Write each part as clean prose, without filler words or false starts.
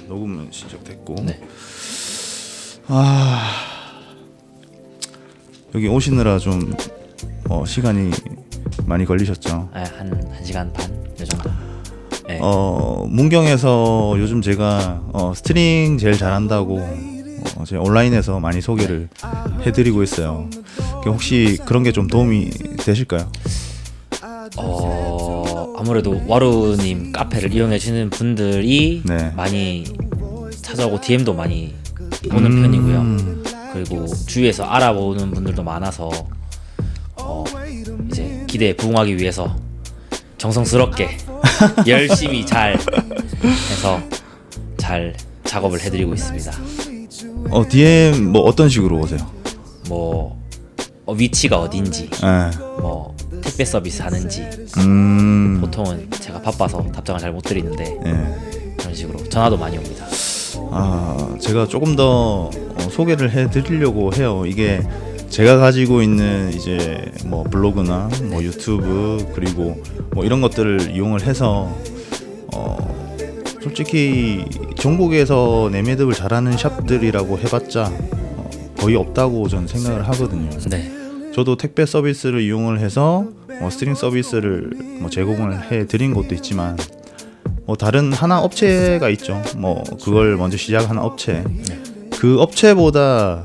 녹음은 시작됐고. 네. 여기 오시느라 좀 시간이 많이 걸리셨죠? 한 1시간 반 요 정도. 네. 문경에서 요즘 제가 스트링 제일 잘한다고 제가 온라인에서 많이 소개를 해드리고 있어요. 혹시 그런 게 좀 도움이 되실까요? 아무래도 와루님 카페를 이용해 주시는 분들이 네. 많이 찾아오고 DM도 많이 오는 편이고요. 그리고 주위에서 알아보는 분들도 많아서 이제 기대에 부응하기 위해서 정성스럽게 열심히 잘 해서 잘 작업을 해드리고 있습니다. DM 뭐 어떤 식으로 오세요? 뭐 위치가 어딘지, 네. 뭐 택배 서비스 하는지. 보통은 제가 바빠서 답장을 잘 못 드리는데 네. 그런 식으로 전화도 많이 옵니다. 제가 조금 더 소개를 해드리려고 해요. 이게 제가 가지고 있는 이제 뭐 블로그나 뭐 유튜브 그리고 뭐 이런 것들을 이용을 해서 솔직히 전국에서 내매듭을 잘하는 샵들이라고 해봤자 거의 없다고 저는 생각을 하거든요. 네. 저도 택배 서비스를 이용을 해서 스트링 서비스를 제공을 해드린 것도 있지만 다른 하나 업체가 있죠. 그걸 먼저 시작하는 업체. 그 업체보다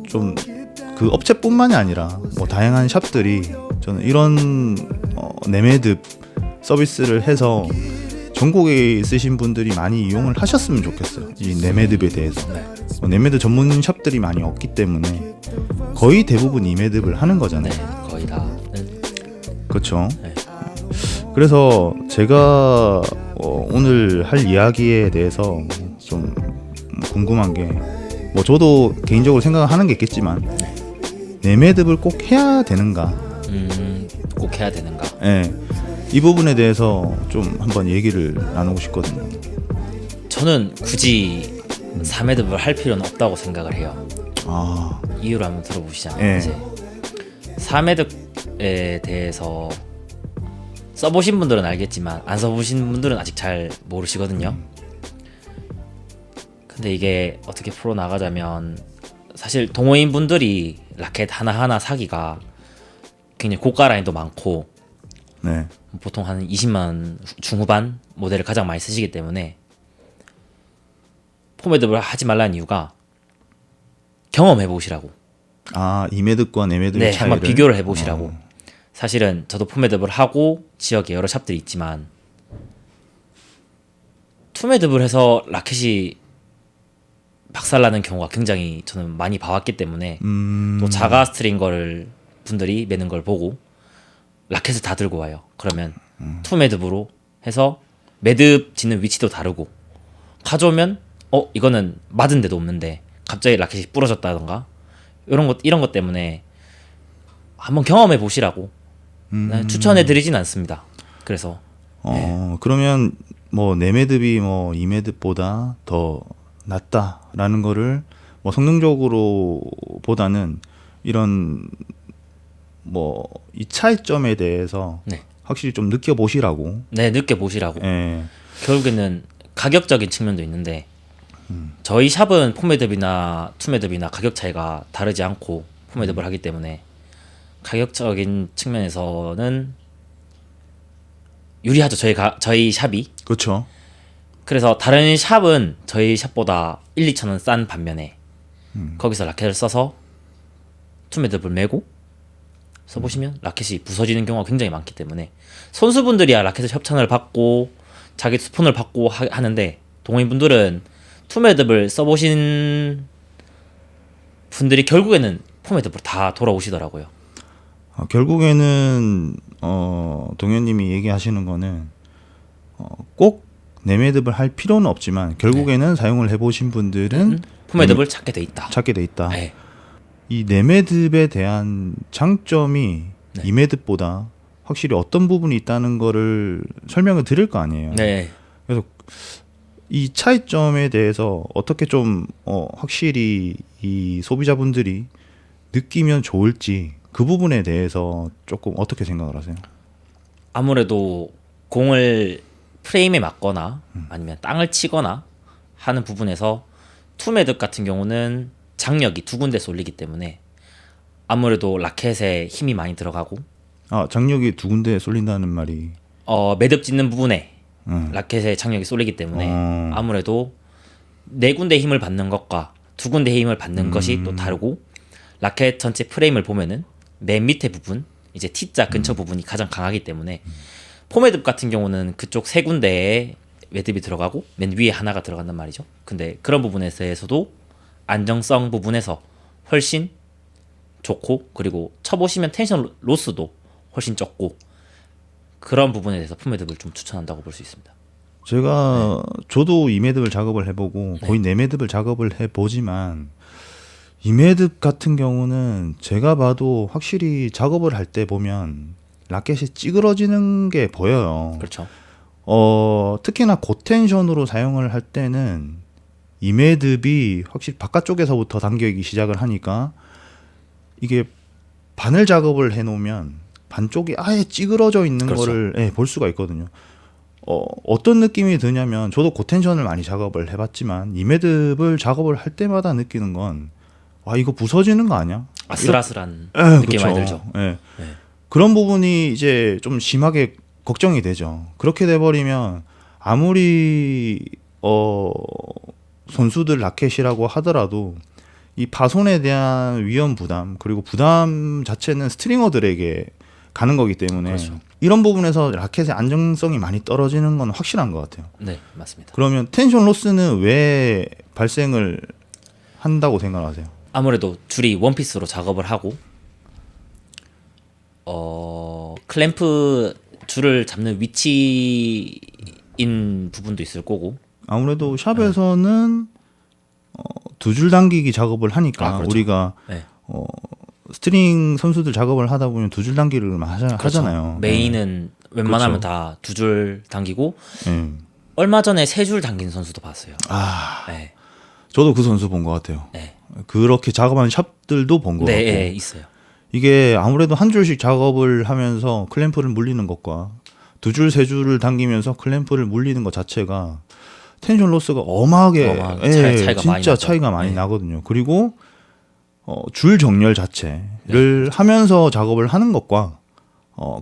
좀 그 업체뿐만이 아니라 다양한 샵들이 저는 이런 내매듭 서비스를 해서 전국에 있으신 분들이 많이 이용을 하셨으면 좋겠어요. 이 내매듭에 대해서. 내매듭 전문 샵들이 많이 없기 때문에 거의 대부분 이매듭을 하는 거잖아요. 네, 거의 다. 그렇죠. 네. 그래서 제가 오늘 할 이야기에 대해서 좀 궁금한 게 저도 개인적으로 생각하는 게 있겠지만 내매듭을 꼭 해야 되는가? 꼭 해야 되는가? 네, 이 부분에 대해서 좀 한번 얘기를 나누고 싶거든요. 저는 굳이 3매듭을 할 필요는 없다고 생각을 해요. 이유를 한번 들어보시잖아요. 네. 이제 4매듭에 대해서 써보신 분들은 알겠지만 안 써보신 분들은 아직 잘 모르시거든요. 근데 이게 어떻게 풀어나가자면 사실 동호인 분들이 라켓 하나하나 사기가 굉장히 고가 라인도 많고 네. 보통 한 20만 중후반 모델을 가장 많이 쓰시기 때문에 포매듭을 하지 말라는 이유가 경험해 보시라고. 이매듭과 내매듭의 네, 차이를 한번 비교를 해 보시라고. 사실은 저도 포매듭을 하고 지역에 여러 샵들이 있지만 투매듭을 해서 라켓이 박살나는 경우가 굉장히 저는 많이 봐왔기 때문에 또 자가 스트링거를 분들이 매는 걸 보고 라켓을 다 들고 와요. 그러면 투매듭으로 해서 매듭 짓는 위치도 다르고 가져오면 이거는 맞은 데도 없는데 갑자기 라켓이 부러졌다던가 이런 것 때문에 한번 경험해 보시라고 추천해 드리진 않습니다. 그래서 그러면 내매듭이 이매듭보다 더 낫다라는 거를 성능적으로 보다는 이런 이 차이점에 대해서 네. 확실히 좀 느껴보시라고. 네, 느껴보시라고. 예. 결국에는 가격적인 측면도 있는데 저희 샵은 포매듭이나 투매듭이나 가격 차이가 다르지 않고 포매듭을 하기 때문에 가격적인 측면에서는 유리하죠. 저희 샵이. 그렇죠. 그래서 다른 샵은 저희 샵보다 1, 2천 원 싼 반면에 거기서 라켓을 써서 투매듭을 메고 써보시면 라켓이 부서지는 경우가 굉장히 많기 때문에 선수분들이야 라켓을 협찬을 받고 자기 스폰을 받고 하는데 동호인분들은 투매듭을 써보신 분들이 결국에는 포매듭으로 다 돌아오시더라고요. 결국에는 동현님이 얘기하시는 거는 꼭 내매듭을 할 필요는 없지만 결국에는 사용을 해보신 분들은 포매듭을 찾게 돼 있다. 찾게 돼 있다. 네. 이 내매듭에 대한 장점이 이매듭보다 확실히 어떤 부분이 있다는 거를 설명을 드릴 거 아니에요. 네. 그래서 이 차이점에 대해서 어떻게 좀 확실히 이 소비자분들이 느끼면 좋을지 그 부분에 대해서 조금 어떻게 생각을 하세요? 아무래도 공을 프레임에 맞거나 아니면 땅을 치거나 하는 부분에서 투매듭 같은 경우는 장력이 두 군데 쏠리기 때문에 아무래도 라켓에 힘이 많이 들어가고 아, 장력이 두 군데에 쏠린다는 말이 매듭 짓는 부분에 라켓에 장력이 쏠리기 때문에 아무래도 네 군데 힘을 받는 것과 두 군데 힘을 받는 것이 또 다르고 라켓 전체 프레임을 보면은 맨 밑에 부분 이제 T자 근처 부분이 가장 강하기 때문에 포매듭 같은 경우는 그쪽 세 군데에 매듭이 들어가고 맨 위에 하나가 들어간단 말이죠. 근데 그런 부분에서도 안정성 부분에서 훨씬 좋고 그리고 쳐보시면 텐션 로스도 훨씬 적고 그런 부분에 대해서 포매듭을 좀 추천한다고 볼 수 있습니다. 제가 저도 이 매듭을 작업을 해보고 거의 네 매듭을 작업을 해보지만 이 매듭 같은 경우는 제가 봐도 확실히 작업을 할 때 보면 라켓이 찌그러지는 게 보여요. 그렇죠. 특히나 고텐션으로 사용을 할 때는 이 매듭이 확실히 바깥쪽에서부터 당기기 시작을 하니까 이게 바늘 작업을 해놓으면 반쪽이 아예 찌그러져 있는 그렇죠. 거를 예, 볼 수가 있거든요. 어떤 느낌이 드냐면 저도 고텐션을 많이 작업을 해봤지만 이 매듭을 작업을 할 때마다 느끼는 건 와, 이거 부서지는 거 아니야? 아슬아슬한 예, 느낌 그쵸. 많이 들죠. 예. 네. 그런 부분이 이제 좀 심하게 걱정이 되죠. 그렇게 돼버리면 아무리 선수들 라켓이라고 하더라도 이 파손에 대한 위험 부담 그리고 부담 자체는 스트링어들에게 가는 거기 때문에 그렇죠. 이런 부분에서 라켓의 안정성이 많이 떨어지는 건 확실한 것 같아요. 네, 맞습니다. 그러면 텐션 로스는 왜 발생을 한다고 생각하세요? 아무래도 줄이 원피스로 작업을 하고 클램프 줄을 잡는 위치인 부분도 있을 거고 아무래도 샵에서는 두 줄 당기기 작업을 하니까 그렇죠. 우리가 네. 스트링 선수들 작업을 하다 보면 두 줄 당기를 하잖아요. 메인은 웬만하면 그렇죠. 다 두 줄 당기고 네. 얼마 전에 세 줄 당긴 선수도 봤어요. 아, 네. 저도 그 선수 본 것 같아요. 네. 그렇게 작업하는 샵들도 본 것 같고 네, 있어요. 이게 아무래도 한 줄씩 작업을 하면서 클램프를 물리는 것과 두 줄, 세 줄을 당기면서 클램프를 물리는 것 자체가 텐션 로스가 어마하게 차이가 많이 진짜 나죠. 차이가 많이 네. 나거든요. 그리고 줄 정렬 자체를 하면서 작업을 하는 것과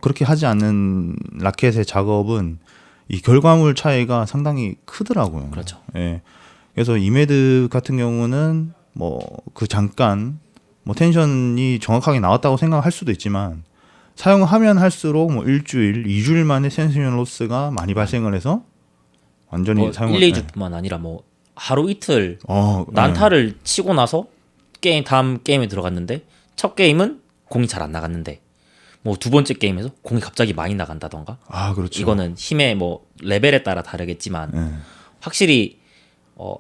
그렇게 하지 않는 라켓의 작업은 이 결과물 차이가 상당히 크더라고요. 그렇죠. 예. 그래서 이메드 같은 경우는 뭐 그 잠깐 뭐 텐션이 정확하게 나왔다고 생각할 수도 있지만 사용하면 할수록 뭐 일주일, 2주일 만에 텐션 로스가 많이 발생을 해서 완전히 뭐 사용을 1, 2주뿐만 아니라 뭐 하루 이틀 네. 난타를 치고 나서 다음 게임에 들어갔는데 첫 게임은 공이 잘 안 나갔는데 뭐 두 번째 게임에서 공이 갑자기 많이 나간다던가 그렇죠. 이거는 힘의 뭐 레벨에 따라 다르겠지만 네. 확실히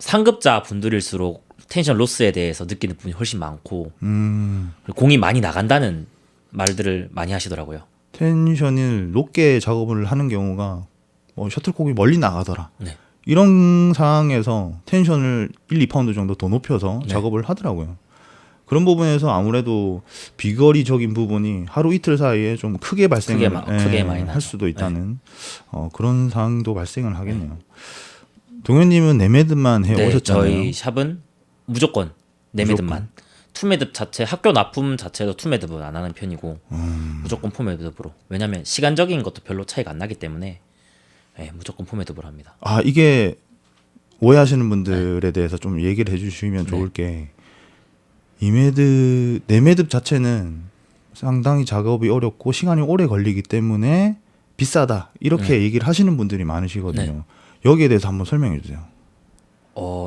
상급자 분들일수록 텐션 로스에 대해서 느끼는 부분이 훨씬 많고 그리고 공이 많이 나간다는 말들을 많이 하시더라고요. 텐션을 높게 작업을 하는 경우가 셔틀콕이 멀리 나가더라. 네. 이런 상황에서 텐션을 1, 2파운드 정도 더 높여서 네. 작업을 하더라고요. 그런 부분에서 아무래도 비거리적인 부분이 하루 이틀 사이에 좀 크게 발생을 크게 많이 할 나죠. 수도 있다는 그런 상황도 발생을 하겠네요. 동현님은 네 매듭만 해 네, 오셨잖아요. 저희 샵은 무조건 네 매듭만. 투매듭 자체 학교 납품 자체도 투매듭은 안 하는 편이고 무조건 포매듭으로. 왜냐하면 시간적인 것도 별로 차이가 안 나기 때문에 네, 무조건 포매듭으로 합니다. 이게 오해하시는 분들에 대해서 좀 얘기를 해주시면 좋을 게 이매듭 네 매듭 자체는 상당히 작업이 어렵고 시간이 오래 걸리기 때문에 비싸다 이렇게 얘기를 하시는 분들이 많으시거든요. 여기에 대해서 한번 설명해 주세요.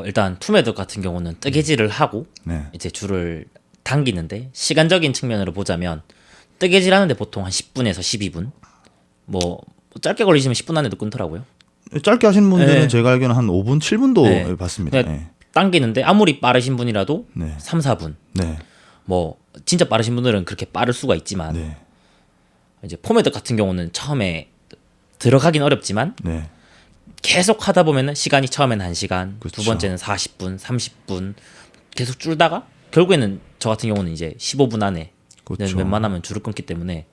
일단 투매듭 같은 경우는 뜨개질을 하고 이제 줄을 당기는데 시간적인 측면으로 보자면 뜨개질 하는데 보통 한 10분에서 12분 뭐 짧게 걸리시면 10분 안에도 끊더라고요. 짧게 하시는 분들은 제가 알기로는 한 5분, 7분도 봤습니다. 당기는데 아무리 빠르신 분이라도 3, 4분. 네. 뭐 진짜 빠르신 분들은 그렇게 빠를 수가 있지만 이제 포매듭 같은 경우는 처음에 들어가긴 어렵지만 계속 하다 보면은 시간이 처음에는 1시간, 그쵸. 두 번째는 40분, 30분 계속 줄다가 결국에는 저 같은 경우는 이제 15분 안에 그쵸. 웬만하면 줄을 끊기 때문에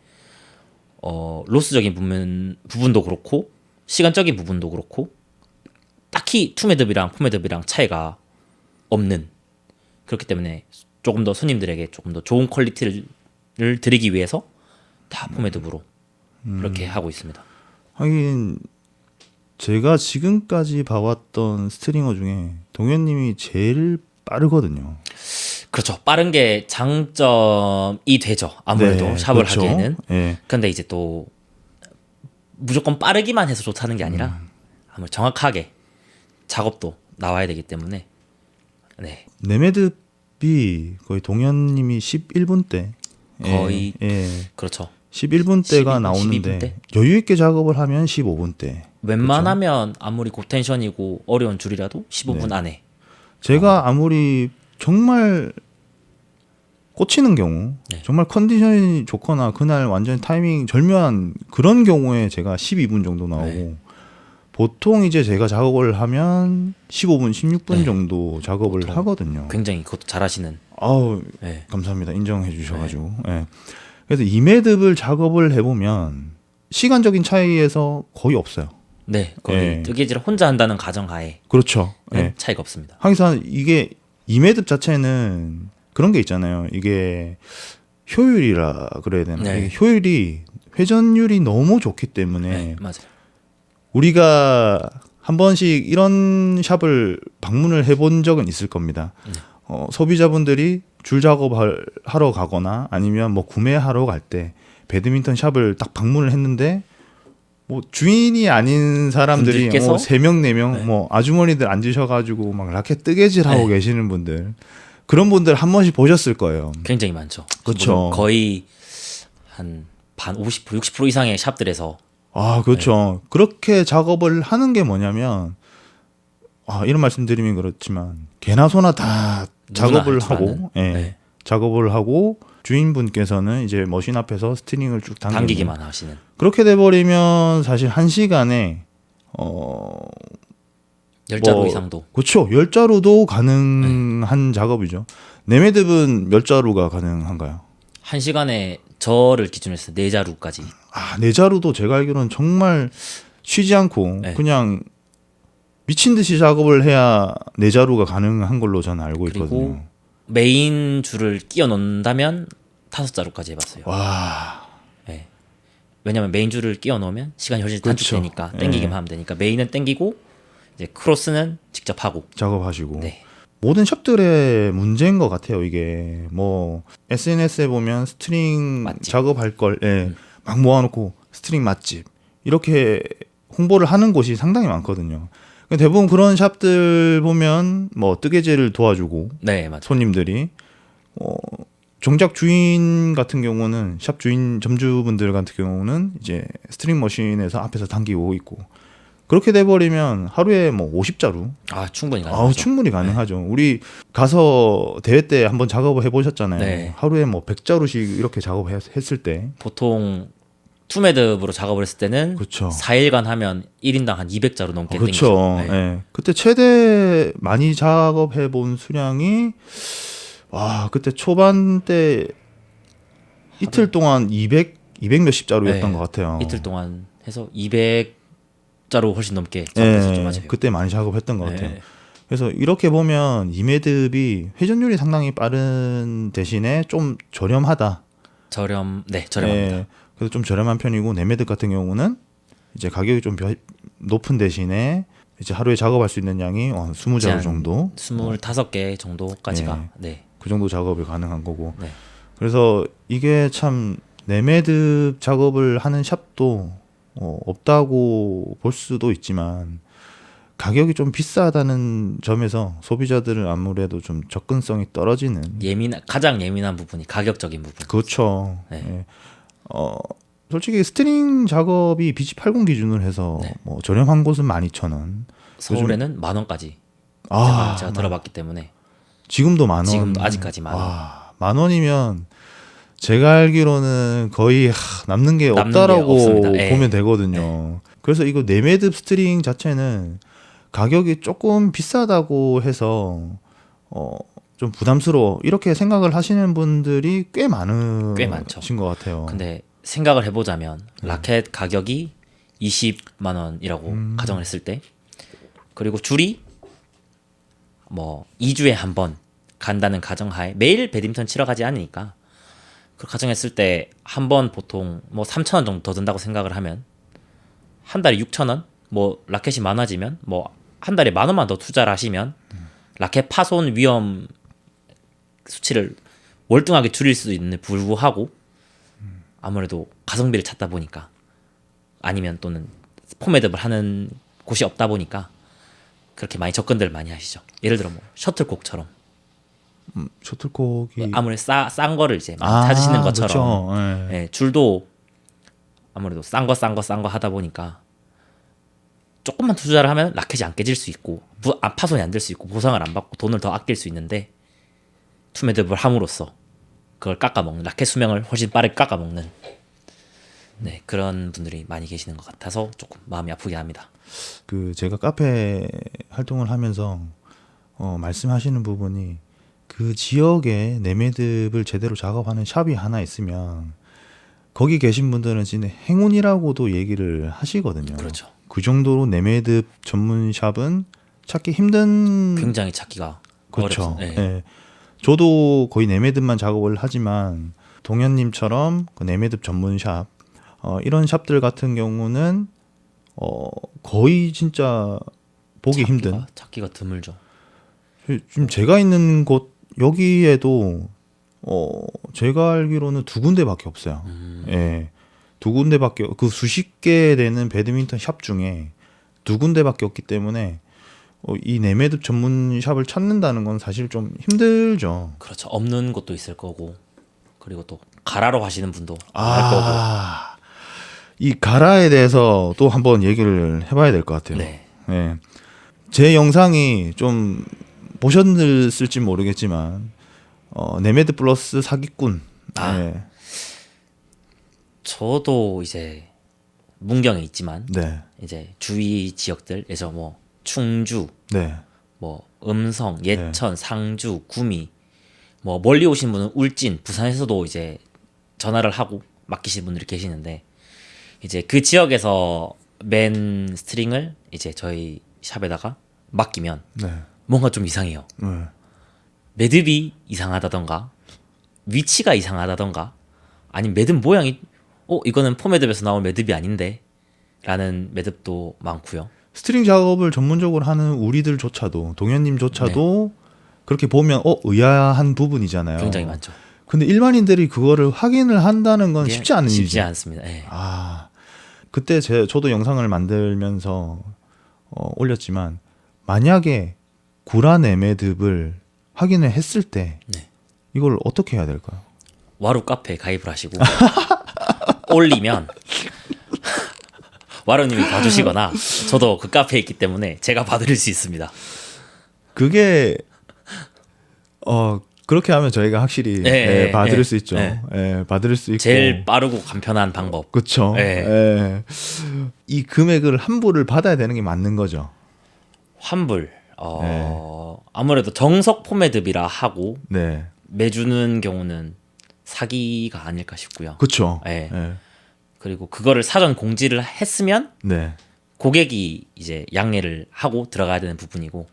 로스적인 부분도 그렇고 시간적인 부분도 그렇고 딱히 투매듭이랑 포매듭이랑 차이가 없는, 그렇기 때문에 조금 더 손님들에게 조금 더 좋은 퀄리티를 드리기 위해서 다 포매듭으로 그렇게 하고 있습니다. 하긴 제가 지금까지 봐왔던 스트링어 중에 동현님이 제일 빠르거든요. 그렇죠. 빠른 게 장점이 되죠. 아무래도 네, 샵을 그렇죠. 하기에는. 예. 근데 이제 또 무조건 빠르기만 해서 좋다는 게 아니라 아무래도 정확하게 작업도 나와야 되기 때문에. 네. 네메듭이 거의 동현님이 11분 대 거의 예. 그렇죠. 11분 대가 12분 나오는데 대? 여유 있게 작업을 하면 15분 대. 웬만하면 아무리 고텐션이고 어려운 줄이라도 15분 네. 안에. 제가 아무리 정말 꽂히는 경우, 네. 정말 컨디션이 좋거나 그날 완전 타이밍 절묘한 그런 경우에 제가 12분 정도 나오고 네. 보통 이제 제가 작업을 하면 15분, 16분 네. 정도 작업을 보통 하거든요. 굉장히 그것도 잘하시는. 아우 네. 감사합니다. 인정해 주셔가지고. 예. 그래서 이매듭을 작업을 해보면 시간적인 차이에서 거의 없어요. 네. 거의 네. 뜨개질을 혼자 한다는 가정하에 그렇죠. 예. 차이가 없습니다. 항상 이게 이매듭 자체는 그런 게 있잖아요. 이게 효율이라 그래야 되나? 네. 이게 효율이 회전율이 너무 좋기 때문에 네, 맞아요. 우리가 한 번씩 이런 샵을 방문을 해본 적은 있을 겁니다. 소비자분들이 줄 작업을 하러 가거나 아니면 뭐 구매하러 갈 때 배드민턴 샵을 딱 방문을 했는데 뭐 주인이 아닌 사람들이 분들께서? 뭐 3명, 4명 네. 뭐 아주머니들 앉으셔가지고 막 라켓 뜨개질 하고 네. 계시는 분들 그런 분들 한 번씩 보셨을 거예요. 굉장히 많죠. 그쵸. 거의 한 반 50%, 60% 이상의 샵들에서 아, 그렇죠. 그렇게 작업을 하는 게 뭐냐면, 이런 말씀 드리면 그렇지만, 개나 소나 다 작업을 누구나 할줄 아는. 하고, 예, 네. 작업을 하고, 주인분께서는 이제 머신 앞에서 스티링을 쭉 당기기만 하시는. 그렇게 돼버리면 사실 한 시간에, 10자루 뭐, 이상도. 그렇죠. 10자루도 가능한 작업이죠. 네매듭은 몇 자루가 가능한가요? 한 시간에 저를 기준으로 해서 4자루까지. 아, 4자루도 제가 알기로는 정말 쉬지 않고 네. 그냥 미친 듯이 작업을 해야 4자루가 가능한 걸로 저는 알고 그리고 있거든요. 메인 줄을 끼워 넣는다면 5자루까지 해봤어요. 와, 네. 왜냐면 메인 줄을 끼워 넣으면 시간이 훨씬 그렇죠. 단축되니까 네. 땡기기만 하면 되니까 메인은 땡기고 이제 크로스는 직접 하고. 작업하시고. 네. 모든 샵들의 문제인 것 같아요. 이게 뭐 SNS에 보면 스트링 맛집. 작업할 걸 막 모아놓고 스트링 맛집 이렇게 홍보를 하는 곳이 상당히 많거든요. 대부분 그런 샵들 보면 뭐 뜨개질을 도와주고 네, 맞아요. 손님들이 정작 주인 같은 경우는 샵 주인 점주분들 같은 경우는 이제 스트링 머신에서 앞에서 당기고 있고 그렇게 돼버리면 하루에 뭐 50자루 아, 충분히 가능하죠. 충분히 가능하죠. 우리 가서 대회 때 한번 작업을 해보셨잖아요. 네. 하루에 뭐 100자루씩 이렇게 작업했을 때 보통 투매듭으로 작업을 했을 때는 그렇죠. 4일간 하면 1인당 한 200자루 넘게 그렇죠. 땡기죠. 예. 그때 최대 많이 작업해 본 수량이 그때 초반 때 이틀 동안 200 몇십 자루였던 네. 것 같아요. 이틀 동안 해서 200자루 훨씬 넘게 작업했었죠. 예, 맞아요. 그때 많이 작업했던 것 네. 같아요. 그래서 이렇게 보면 이매듭이 회전율이 상당히 빠른 대신에 좀 저렴하다. 저렴합니다. 예, 그래서 좀 저렴한 편이고 네매듭 같은 경우는 이제 가격이 좀 높은 대신에 이제 하루에 작업할 수 있는 양이 20자루 정도 25개 정도까지가 네. 그 정도 작업이 가능한 거고. 네. 그래서 이게 참 네매듭 작업을 하는 샵도 없다고 볼 수도 있지만 가격이 좀 비싸다는 점에서 소비자들은 아무래도 좀 접근성이 떨어지는 가장 예민한 부분이 가격적인 부분. 그렇죠. 네. 예. 솔직히 스트링 작업이 BG80 기준으로 해서 네. 뭐 저렴한 곳은 12,000원. 서울에는 10,000원까지 제가 들어봤기 때문에 지금도 10,000원. 지금도 아직까지 10,000원. 10,000원이면 제가 알기로는 거의 남는 게 남는 게 없다라고 없습니다. 예. 보면 되거든요. 그래서 이거 네매듭 스트링 자체는 가격이 조금 비싸다고 해서 좀 부담스러워 이렇게 생각을 하시는 분들이 꽤 많죠. 것 같아요. 근데 생각을 해보자면 라켓 가격이 20만 원이라고 가정을 했을 때 그리고 줄이 뭐 2주에 한 번 간다는 가정하에 매일 배드민턴 치러 가지 않으니까 그 가정했을 때 한 번 보통 뭐 3,000원 정도 더 든다고 생각을 하면 한 달에 6,000원 뭐 라켓이 많아지면 뭐 한 달에 10,000원만 더 투자를 하시면 라켓 파손 위험 수치를 월등하게 줄일 수도 있는데 불구하고 아무래도 가성비를 찾다 보니까 아니면 또는 포매듭을 하는 곳이 없다 보니까 그렇게 많이 접근들 많이 하시죠. 예를 들어 뭐 셔틀콕처럼 셔틀콕이 아무래도 싼 거를 이제 많이 찾으시는 것처럼 그렇죠. 예. 예, 줄도 아무래도 싼 거 하다 보니까 조금만 투자를 하면 라켓이 안 깨질 수 있고 파손이 안 될 수 있고 보상을 안 받고 돈을 더 아낄 수 있는데 투매듭을 함으로써 그걸 깎아먹는 라켓 수명을 훨씬 빠르게 깎아먹는 네, 그런 분들이 많이 계시는 것 같아서 조금 마음이 아프게 합니다. 그 제가 카페 활동을 하면서 말씀하시는 부분이 그 지역에 내매듭을 제대로 작업하는 샵이 하나 있으면 거기 계신 분들은 진짜 행운이라고도 얘기를 하시거든요. 그렇죠. 그 정도로 내매듭 전문 샵은 찾기 힘든. 굉장히 찾기가 그렇죠. 어렵습니다. 예. 저도 거의 내매듭만 작업을 하지만 동현님처럼 그 내매듭 전문 샵 이런 샵들 같은 경우는 거의 진짜 보기 힘든. 찾기가 드물죠. 지금 제가 있는 곳 여기에도 제가 알기로는 2군데밖에 없어요. 예, 2군데밖에 그 수십 개 되는 배드민턴 샵 중에 2군데밖에 없기 때문에 이 내매듭 전문 샵을 찾는다는 건 사실 좀 힘들죠. 그렇죠. 없는 곳도 있을 거고 그리고 또 가라로 하시는 분도 할 거고. 이 가라에 대해서 또 한번 얘기를 해봐야 될 것 같아요. 네. 예. 제 영상이 좀 보셨을지 모르겠지만 네메드 플러스 사기꾼. 예. 저도 이제 문경에 있지만 네. 이제 주위 지역들에서 뭐 충주, 네. 뭐 음성, 예천, 상주, 구미, 뭐 멀리 오신 분은 울진, 부산에서도 이제 전화를 하고 맡기신 분들이 계시는데 이제 그 지역에서 맨 스트링을 이제 저희 샵에다가 맡기면 네. 뭔가 좀 이상해요. 매듭이 이상하다던가 위치가 이상하다던가 아니면 매듭 모양이 이거는 포매듭에서 나온 매듭이 아닌데 라는 매듭도 많고요. 스트링 작업을 전문적으로 하는 우리들조차도 동현님조차도 그렇게 보면 의아한 부분이잖아요. 굉장히 많죠. 근데 일반인들이 그거를 확인을 한다는 건 쉽지 않은 일이죠. 쉽지 않습니다. 네. 그때 저도 영상을 만들면서 올렸지만 만약에 구라 네매듭을 확인을 했을 때 이걸 어떻게 해야 될까요? 와루 카페에 가입을 하시고 올리면 와루님이 봐주시거나 저도 그 카페에 있기 때문에 제가 봐드릴 수 있습니다. 그게 그렇게 하면 저희가 확실히 봐드릴 수 있죠. 봐드릴 수 있고 제일 빠르고 간편한 방법. 그렇죠. 이 금액을 환불을 받아야 되는 게 맞는 거죠. 환불. 아무래도 정석 포매듭이라 하고 매주는 경우는 사기가 아닐까 싶고요. 그렇죠. 그리고 그거를 사전 공지를 했으면 고객이 이제 양해를 하고 들어가야 되는 부분이고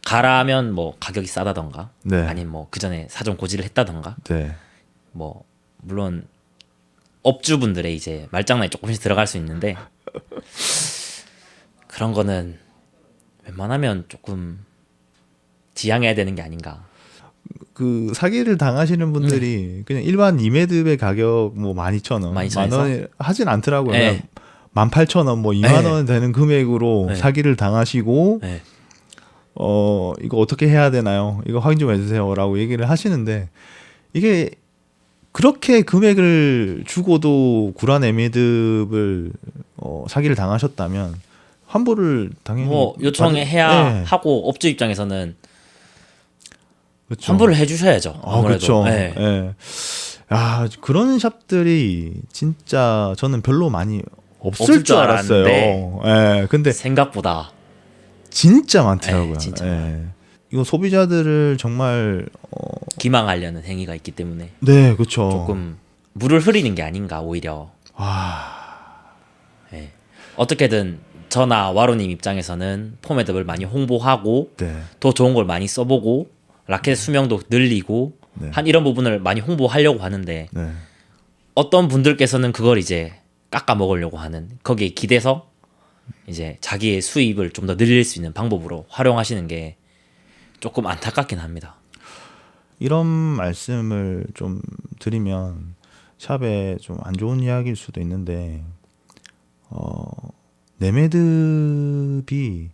가라면 뭐 가격이 싸다던가 아니면 뭐 그 전에 사전 고지를 했다던가 뭐 물론 업주분들의 이제 말장난이 조금씩 들어갈 수 있는데 그런 거는 웬만하면 조금 지양해야 되는 게 아닌가. 그 사기를 당하시는 분들이 그냥 일반 이매듭의 가격 뭐 12,000원, 10,000원 하진 않더라고요. 그냥 18,000원, 뭐 20,000원 되는 금액으로 사기를 당하시고 이거 어떻게 해야 되나요? 이거 확인 좀 해주세요라고 얘기를 하시는데 이게 그렇게 금액을 주고도 구라 네매듭을 사기를 당하셨다면 환불을 당연히 뭐 요청해야 하고 업주 입장에서는 환불을 해주셔야죠. 아무래도. 그렇죠. 그런 샵들이 진짜 저는 별로 많이 없을 줄 알았어요. 근데 생각보다 진짜 많더라고요. 진짜. 이거 소비자들을 정말 기망하려는 행위가 있기 때문에 그렇죠. 조금 물을 흐리는 게 아닌가 오히려. 어떻게든 저나 와로님 입장에서는 포매듭을 많이 홍보하고 네. 더 좋은 걸 많이 써보고 라켓 수명도 늘리고 네. 한 이런 부분을 많이 홍보하려고 하는데 네. 어떤 분들께서는 그걸 이제 깎아 먹으려고 하는 거기에 기대서 이제 자기의 수입을 좀 더 늘릴 수 있는 방법으로 활용하시는 게 조금 안타깝긴 합니다. 이런 말씀을 좀 드리면 샵에 좀 안 좋은 이야기일 수도 있는데 네매듭이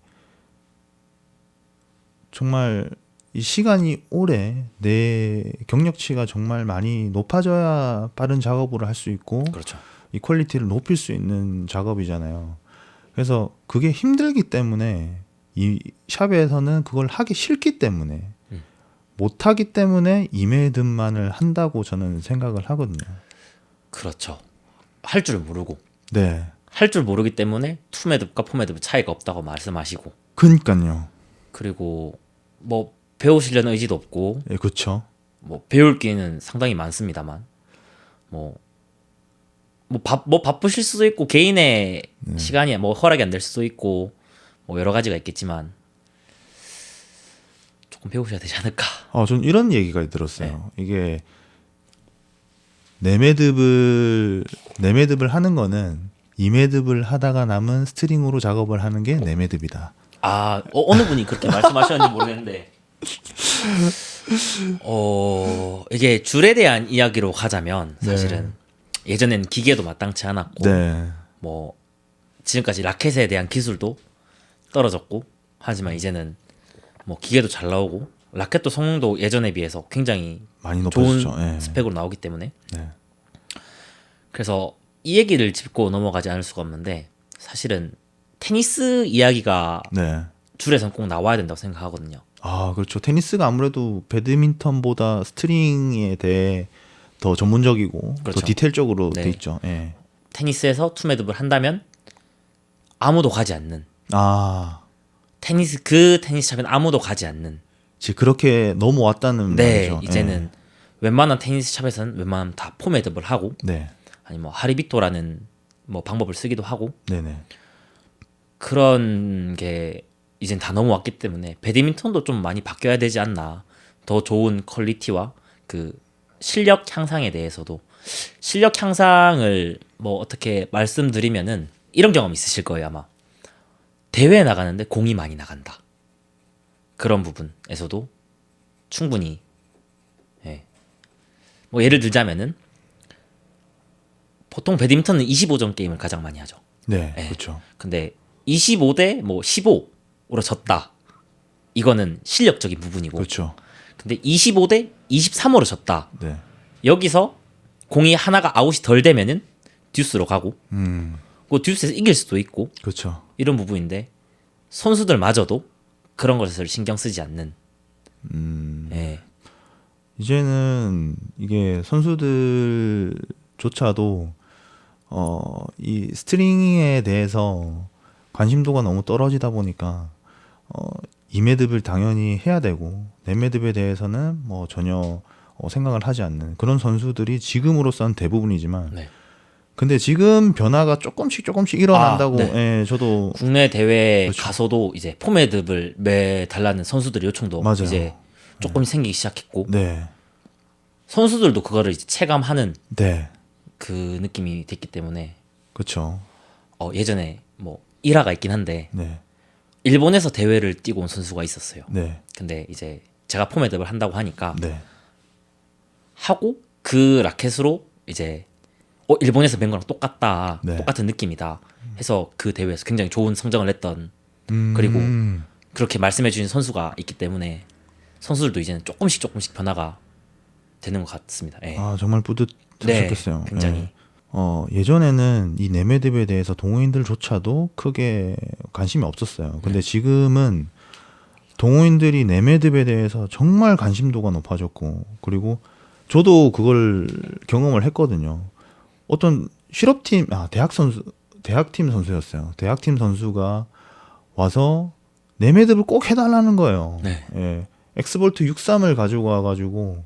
정말 이 시간이 오래 내 경력치가 정말 많이 높아져야 빠른 작업을 할 수 있고 그렇죠. 이 퀄리티를 높일 수 있는 작업이잖아요. 그래서 그게 힘들기 때문에 이 샵에서는 그걸 하기 싫기 때문에 못하기 때문에 이매듭만을 한다고 저는 생각을 하거든요. 그렇죠. 할 줄 모르고 네. 할 줄 모르기 때문에 투매듭과 포매듭 차이가 없다고 말씀하시고 그러니까요. 그리고 뭐 배우시려는 의지도 없고 예, 그렇죠. 뭐 배울 기회는 상당히 많습니다만 뭐 바쁘실 수도 있고 개인의 시간이 뭐 허락이 안 될 수도 있고 뭐 여러 가지가 있겠지만 조금 배우셔야 되지 않을까. 전 이런 얘기가 들었어요. 이게 네매듭을 하는 거는 이매듭을 하다가 남은 스트링으로 작업을 하는 게 네매듭이다. 어느 분이 그렇게 말씀하셨는지 모르겠는데 이게 줄에 대한 이야기로 가자면 사실은 예전엔 기계도 마땅치 않았고 네. 뭐 지금까지 라켓에 대한 기술도 떨어졌고 하지만 이제는 뭐 기계도 잘 나오고 라켓도 성능도 예전에 비해서 굉장히 많이 좋은 높아졌죠. 예. 스펙으로 나오기 때문에 네. 그래서 이 얘기를 짚고 넘어가지 않을 수가 없는데 사실은 테니스 이야기가 네. 줄에선 꼭 나와야 된다고 생각하거든요. 그렇죠. 테니스가 아무래도 배드민턴보다 스트링에 대해 더 전문적이고 그렇죠. 더 디테일적으로 네. 돼 있죠. 예. 테니스에서 투매듭을 한다면 아무도 가지 않는 그 테니스샵엔 아무도 가지 않는 지금 그렇게 넘어왔다는 네 말이죠. 이제는 웬만한 테니스샵에서는 웬만하면 다 포매듭을 하고 네. 아니 뭐 하리비토라는 뭐 방법을 쓰기도 하고 네네. 그런 게 이젠 다 넘어왔기 때문에 배드민턴도 좀 많이 바뀌어야 되지 않나. 더 좋은 퀄리티와 그 실력 향상에 대해서도 실력 향상을 뭐 어떻게 말씀드리면은 이런 경험 있으실 거예요 아마. 대회에 나가는데 공이 많이 나간다. 그런 부분에서도 충분히 뭐 예를 들자면은 보통 배드민턴은 25점 게임을 가장 많이 하죠. 네. 그렇죠. 근데 25대 뭐 15로 졌다. 이거는 실력적인 부분이고. 그렇죠. 근데 25대 23으로 졌다. 네. 여기서 공이 하나가 아웃이 덜 되면은 듀스로 가고. 그 듀스에서 이길 수도 있고. 그렇죠. 이런 부분인데 선수들마저도 그런 것을 신경 쓰지 않는. 예. 이제는 이게 선수들조차도 이 스트링에 대해서 관심도가 너무 떨어지다 보니까 이매듭을 당연히 해야 되고 네매듭에 대해서는 뭐 전혀 생각을 하지 않는 그런 선수들이 지금으로서는 대부분이지만 네. 근데 지금 변화가 조금씩 일어난다고 네. 예, 저도 국내 대회에 그렇죠. 가서도 이제 포매듭을 매달라는 선수들의 요청도 맞아요. 이제 조금 생기기 시작했고 네. 선수들도 그거를 이제 체감하는 네. 그 느낌이 됐기 때문에 그렇죠. 예전에 뭐 일화가 있긴 한데 네. 일본에서 대회를 뛰고 온 선수가 있었어요. 네. 근데 이제 제가 포매듭을 한다고 하니까 네. 하고 그 라켓으로 이제 일본에서 뵌 거랑 똑같다. 네. 똑같은 느낌이다. 해서 그 대회에서 굉장히 좋은 성적을 냈던 음. 그리고 그렇게 말씀해 주신 선수가 있기 때문에 선수들도 이제는 조금씩 변화가 되는 것 같습니다. 예. 정말 뿌듯하셨겠어요. 네, 굉장히. 예. 예전에는 이 네매듭에 대해서 동호인들조차도 크게 관심이 없었어요. 근데 지금은 동호인들이 네매듭에 대해서 정말 관심도가 높아졌고 그리고 저도 그걸 경험을 했거든요. 어떤 실업팀 대학팀 선수였어요. 대학팀 선수가 와서 네매듭을 꼭 해달라는 거예요. 네. 예. 엑스볼트 63을 가지고 와가지고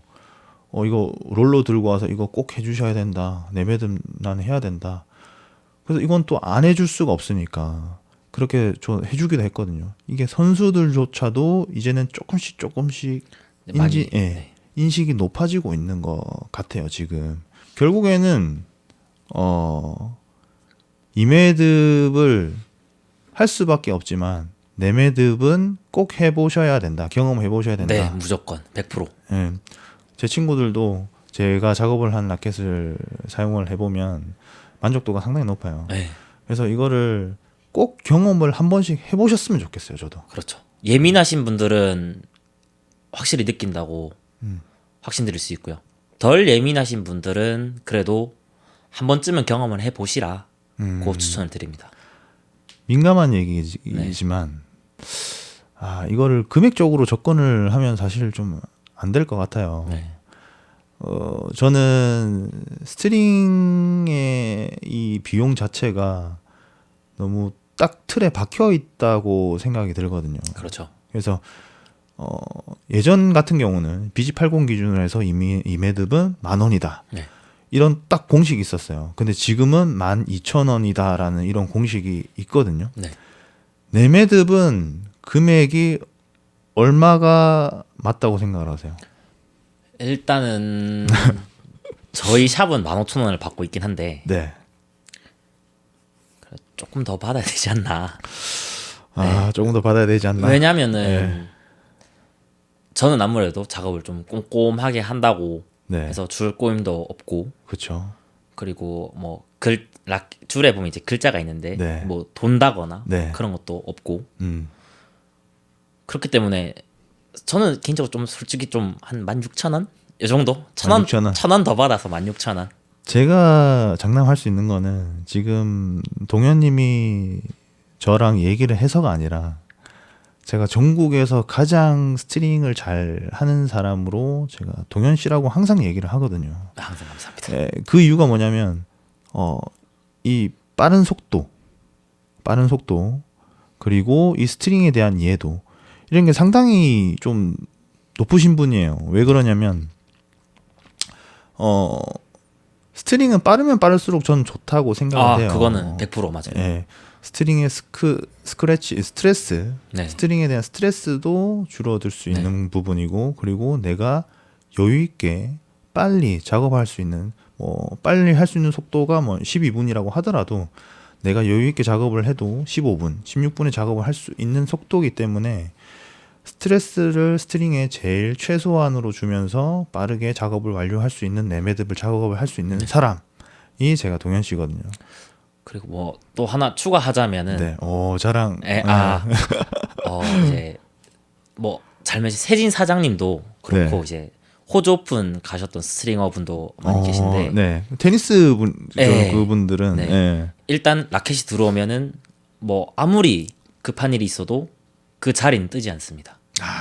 이거 롤러 들고 와서 이거 꼭 해주셔야 된다. 네매듭 나는 해야 된다. 그래서 이건 또 안 해줄 수가 없으니까 그렇게 해주기도 했거든요. 이게 선수들조차도 이제는 조금씩 많이, 인식이 높아지고 있는 것 같아요. 지금 결국에는 이매듭을 할 수밖에 없지만 내매듭은 꼭 해보셔야 된다. 경험해보셔야 된다. 네, 무조건 100%. 예. 제 친구들도 제가 작업을 한 라켓을 사용을 해보면 만족도가 상당히 높아요. 네, 그래서 이거를 꼭 경험을 한 번씩 해보셨으면 좋겠어요. 저도. 그렇죠. 예민하신 분들은 확실히 느낀다고 확신드릴 수 있고요. 덜 예민하신 분들은 그래도 한 번쯤은 경험을 해보시라 고 추천을 드립니다. 민감한 얘기지만 이거를 금액적으로 접근을 하면 사실 좀 안 될 것 같아요. 네. 저는 스트링의 이 비용 자체가 너무 딱 틀에 박혀 있다고 생각이 들거든요. 그렇죠. 그래서 예전 같은 경우는 BG80 기준으로 해서 이매듭은 10,000원이다. 네. 이런 딱 공식이 있었어요. 근데 지금은 12,000원이다라는 이런 공식이 있거든요. 네. 내매듭은 금액이 얼마가 맞다고 생각을 하세요? 일단은 저희 샵은 15,000원을 받고 있긴 한데 네. 조금 더 받아야 되지 않나. 조금 더 받아야 되지 않나? 왜냐면은 저는 아무래도 작업을 좀 꼼꼼하게 한다고 네. 해서 줄 꼬임도 없고, 그렇죠. 그리고 뭐 줄에 보면 이제 글자가 있는데 네. 뭐 돈다거나 네. 그런 것도 없고, 음. 그렇기 때문에 저는 개인적으로 좀 솔직히 좀 한 16,000원? 이 정도? 1,000원? 16,000원. 1,000원 더 받아서 16,000원. 제가 장담할 수 있는 거는 지금 동현님이 저랑 얘기를 해서가 아니라 제가 전국에서 가장 스트링을 잘 하는 사람으로 제가 동현 씨라고 항상 얘기를 하거든요. 항상 감사합니다. 예, 그 이유가 뭐냐면 이 빠른 속도 그리고 이 스트링에 대한 이해도 이런 게 상당히 좀 높으신 분이에요. 왜 그러냐면 스트링은 빠르면 빠를수록 전 좋다고 생각을 해요. 그거는 100% 맞아요. 예. 스트링의 스트레스, 네. 스트링에 대한 스트레스도 줄어들 수 있는 부분이고, 그리고 내가 여유 있게 빨리 작업할 수 있는, 빨리 할 수 있는 속도가 12분이라고 하더라도 내가 여유 있게 작업을 해도 15분, 16분에 작업을 할 수 있는 속도이기 때문에 스트레스를 스트링에 제일 최소한으로 주면서 빠르게 작업을 완료할 수 있는 내매듭을 작업을 할 수 있는 사람이 제가 동현 씨거든요. 그리고 뭐 또 하나 추가하자면은 네, 자랑. 이제 뭐 잘못이 세진 사장님도 그렇고 이제 호주 오픈 가셨던 스트링어 분도 많이 계신데, 네, 테니스 분 네. 그분들은 네. 네. 일단 라켓이 들어오면은 뭐 아무리 급한 일이 있어도 그 자리는 뜨지 않습니다.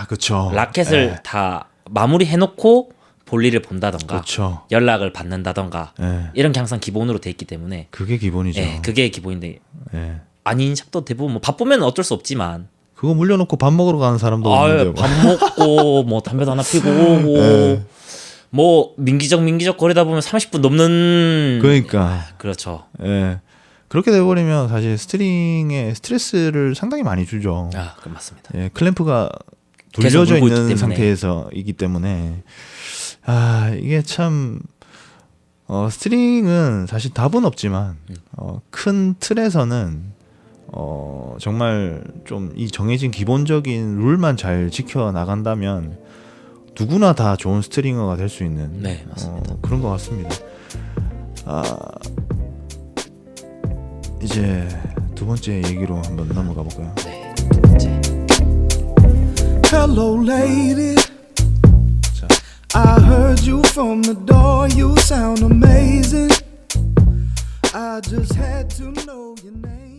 그렇죠. 라켓을 다 마무리 해놓고 볼일을 본다던가, 그렇죠. 연락을 받는다던가, 네. 이런 게 항상 기본으로 돼 있기 때문에 그게 기본이죠. 그게 기본인데, 네. 아닌 샵도 대부분 뭐 바쁘면 어쩔 수 없지만, 그거 물려놓고 밥 먹으러 가는 사람도 있는데요. 밥 먹고 뭐 담배도 하나 피고 오고 뭐 민기적 거리다 보면 30분 넘는. 그러니까. 그렇죠. 예. 그렇게 돼버리면 사실 스트링에 스트레스를 상당히 많이 주죠. 그럼 맞습니다. 예, 클램프가 계속 돌려져 물고 있기 있는 때문에. 상태에서이기 때문에 이게 참 스트링은 사실 답은 없지만 큰 틀에서는 정말 좀 이 정해진 기본적인 룰만 잘 지켜 나간다면 누구나 다 좋은 스트링어가 될 수 있는 맞습니다. 그런 것 같습니다. 이제 두 번째 얘기로 한번 넘어가 볼까요? 네, 두 번째. Hello, lady. I heard you from the door. You sound amazing. I just had to know your name.